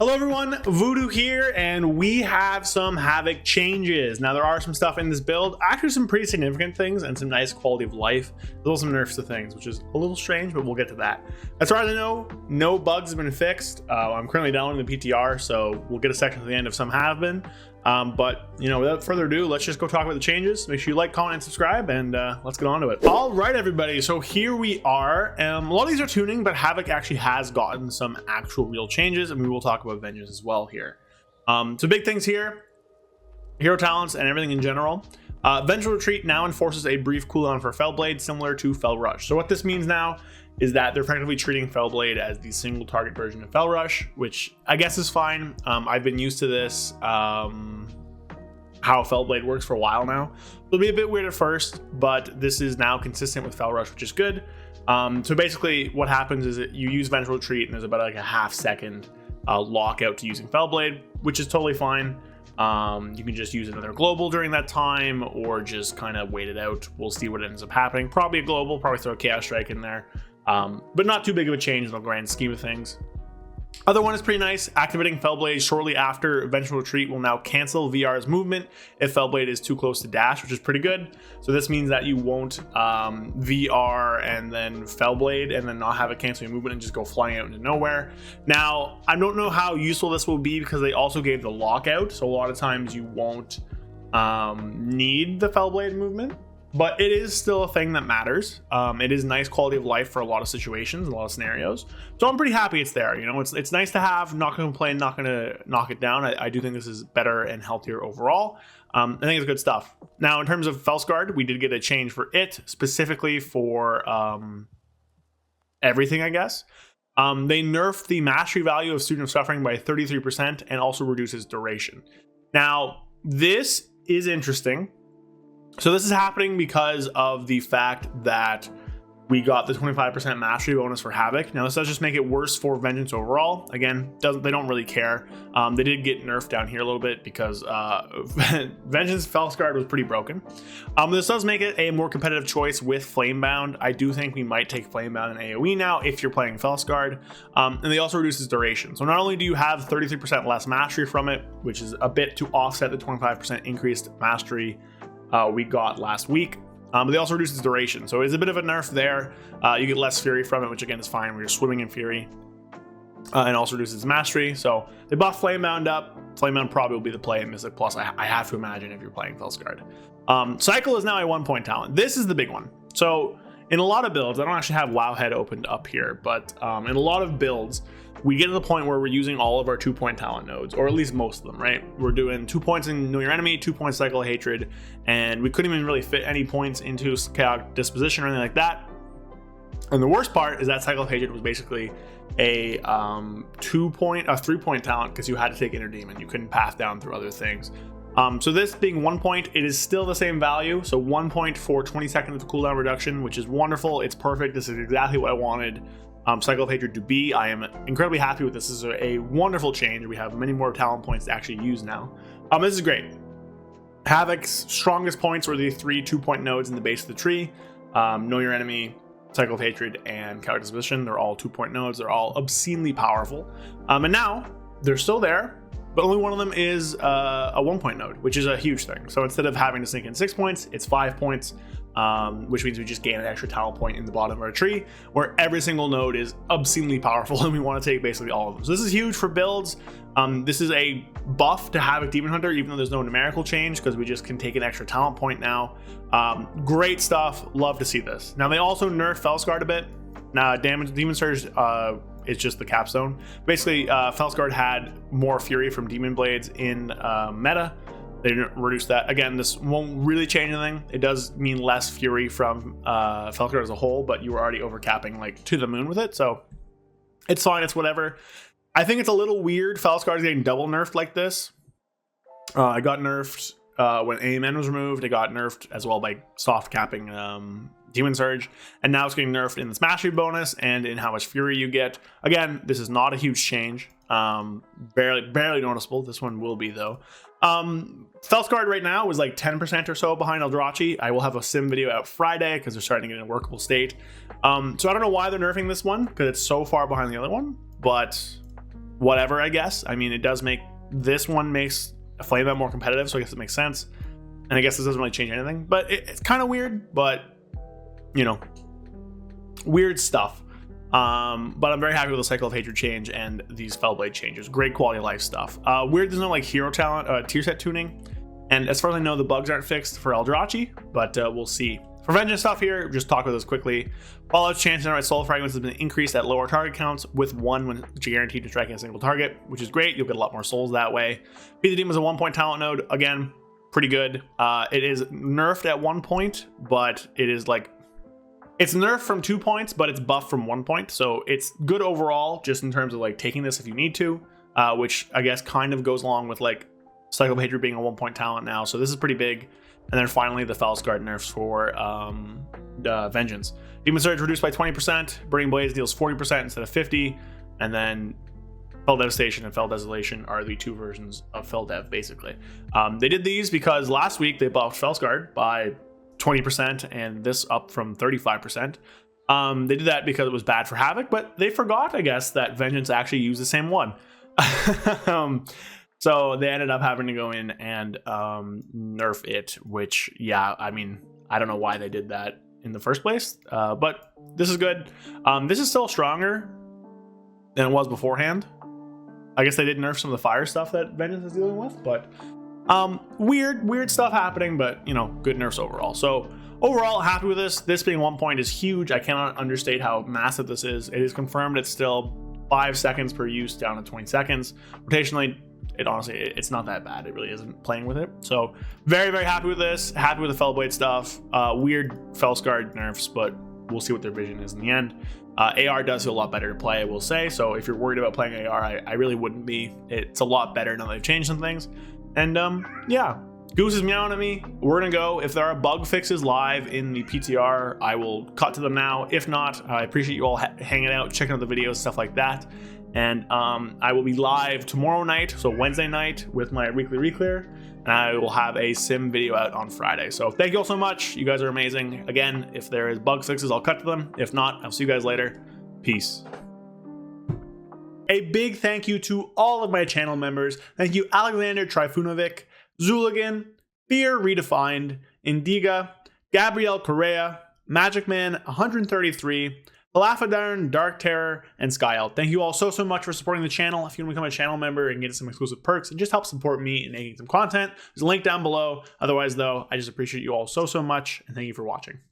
Hello everyone, Voodoo here, and we have some Havoc changes. Now there are some stuff in this build, actually some pretty significant things and some nice quality of life. There's also some nerfs to things, which is a little strange, but we'll get to that. As far as I know, no bugs have been fixed. I'm currently downloading the PTR, so we'll get a section at the end if some have been. But you know, without further ado, let's just go talk about the changes. Make sure you like, comment, and subscribe, and let's get on to it. All right, everybody, so here we are. A lot of these are tuning, but Havoc actually has gotten some actual real changes, and we will talk about Vengeance as well here. So big things here, hero talents and everything in general. Vengeful Retreat now enforces a brief cooldown for Fellblade, similar to Fell Rush. So what this means now is that they're effectively treating Fellblade as the single target version of Fell Rush, which I guess is fine. I've been used to this, how Fellblade works for a while now. It'll be a bit weird at first, but this is now consistent with Fell Rush, which is good. So basically what happens is that you use Vengeful Retreat and there's about like a half-second lockout to using Fellblade, which is totally fine. You can just use another global during that time or just kind of wait it out. We'll see what ends up happening. Probably a global, probably throw a Chaos Strike in there. But not too big of a change in the grand scheme of things. Other one is pretty nice. Activating Fellblade shortly after Vengeful Retreat will now cancel VR's movement if Fellblade is too close to dash, which is pretty good. So this means that you won't VR and then Fellblade and then not have it cancel your movement and just go flying out into nowhere. Now, I don't know how useful this will be because they also gave the lockout. So a lot of times you won't need the Fellblade movement. But it is still a thing that matters. It is nice quality of life for a lot of situations, a lot of scenarios. So I'm pretty happy it's there. You know, it's nice to have. Not going to complain. Not going to knock it down. I do think this is better and healthier overall. I think it's good stuff. Now, in terms of Felsguard, we did get a change for it specifically for everything, I guess. They nerfed the mastery value of Student of Suffering by 33% and also reduces duration. Now, this is interesting. So this is happening because of the fact that we got the 25% mastery bonus for Havoc. Now this does just make it worse for Vengeance overall. Again, they don't really care. They did get nerfed down here a little bit because Vengeance Felsguard was pretty broken. This does make it a more competitive choice with Flamebound. I do think we might take Flamebound and AoE now if you're playing Felsguard. And they also reduces duration. So not only do you have 33% less mastery from it, which is a bit to offset the 25% increased mastery we got last week, but they also reduce the duration, so it's a bit of a nerf there. You get less fury from it, which again is fine when you're swimming in fury, and also reduces mastery. So they buff Flamebound up. Flamebound probably will be the play in Mystic Plus, I have to imagine, if you're playing Felsguard. Cycle is now a 1-point talent. This is the big one. So in a lot of builds, I don't actually have Wowhead opened up here, but in a lot of builds we get to the point where we're using all of our 2-point talent nodes, or at least most of them, right? We're doing 2 points in Know Your Enemy, 2 points Cycle of Hatred, and we couldn't even really fit any points into Chaotic Disposition or anything like that. And the worst part is that Cycle of Hatred was basically a 3-point talent because you had to take Inner Demon. You couldn't path down through other things. So this being 1 point, it is still the same value. So 1 point for 20 seconds of cooldown reduction, which is wonderful. It's perfect. This is exactly what I wanted Cycle of Hatred to be. I am incredibly happy with this. This is a wonderful change. We have many more talent points to actually use now. This is great. Havoc's strongest points were the 3 2-point nodes in the base of the tree. Know Your Enemy, Cycle of Hatred, and Chaotic Disposition. They're all 2-point nodes. They're all obscenely powerful. And now they're still there, but only one of them is a 1-point node, which is a huge thing. So instead of having to sink in 6 points, it's 5 points. Which means we just gain an extra talent point in the bottom of our tree, where every single node is obscenely powerful and we want to take basically all of them. So this is huge for builds. This is a buff to Havoc Demon Hunter, even though there's no numerical change, because we just can take an extra talent point now. Great stuff. Love to see this. Now they also nerfed Felsguard a bit. Now Demon Surge is just the capstone. Basically, Felsguard had more fury from Demon Blades in meta. They didn't reduce that. Again, this won't really change anything. It does mean less fury from Felsguard as a whole, but you were already overcapping like to the moon with it, so it's fine. It's whatever. I think it's a little weird. Felsguard is getting double nerfed like this. It got nerfed when AMN was removed. It got nerfed as well by soft capping Demon Surge, and now it's getting nerfed in this mastery bonus and in how much fury you get. Again, this is not a huge change. Barely noticeable. This one will be though. Felsguard right now is like 10% or so behind Eldrachi. I will have a sim video out Friday because they're starting to get in a workable state. So I don't know why they're nerfing this one because it's so far behind the other one, but whatever, I guess. I mean, it does make this one makes a flame out more competitive, so I guess it makes sense. And I guess this doesn't really change anything, but it's kind of weird, but you know, weird stuff. But I'm very happy with the Cycle of Hatred change and these Fellblade changes. Great quality of life stuff. Weird there's no like hero talent, tier set tuning. And as far as I know, the bugs aren't fixed for Eldrachi, but we'll see. For Vengeance stuff here, just talk about this quickly. Fallout's chance to generate soul fragments has been increased at lower target counts, with 1 when guaranteed to strike a single target, which is great. You'll get a lot more souls that way. Beat the Demon is a 1-point talent node. Again, pretty good. It is nerfed at 1 point, but it is like, it's nerfed from 2 points, but it's buffed from 1 point. So it's good overall, just in terms of like taking this if you need to, which I guess kind of goes along with like Cycle of Hatred being a 1-point talent now. So this is pretty big. And then finally, the Fellscard nerfs for Vengeance. Demon Surge reduced by 20%. Burning Blaze deals 40% instead of 50%. And then Fell Devastation and Fell Desolation are the 2 versions of Fell Dev, basically. They did these because last week they buffed Fellscard by 20% and this up from 35%. They did that because it was bad for Havoc, but they forgot, I guess, that Vengeance actually used the same one. So they ended up having to go in and nerf it, which, yeah, I mean, I don't know why they did that in the first place, but this is good. This is still stronger than it was beforehand. I guess they did nerf some of the fire stuff that Vengeance is dealing with, but weird stuff happening, but, you know, good nerfs overall. So overall, happy with this. This being 1 point is huge. I cannot understate how massive this is. It is confirmed it's still 5 seconds per use down to 20 seconds. Rotationally, it's not that bad. It really isn't playing with it. So very happy with this. Happy with the Fellblade stuff. Weird Fellscard nerfs, but we'll see what their vision is in the end. AR does feel a lot better to play, I will say. So if you're worried about playing AR, I really wouldn't be. It's a lot better now they've changed some things. And yeah, Goose is meowing at me. We're gonna go. If there are bug fixes live in the PTR, I will cut to them now. If not, I appreciate you all hanging out, checking out the videos, stuff like that. And I will be live tomorrow night, so Wednesday night, with my weekly reclear, and I will have a sim video out on Friday. So thank you all so much. You guys are amazing. Again, if there is bug fixes, I'll cut to them. If not, I'll see you guys later. Peace. A big thank you to all of my channel members. Thank you, Alexander Trifunovic, Zuligan, Fear Redefined, Indiga, Gabrielle Correa, Magic Man 133, Falafadern, Dark Terror, and Skyelt. Thank you all so much for supporting the channel. If you want to become a channel member and get some exclusive perks and just help support me in making some content, there's a link down below. Otherwise, though, I just appreciate you all so much, and thank you for watching.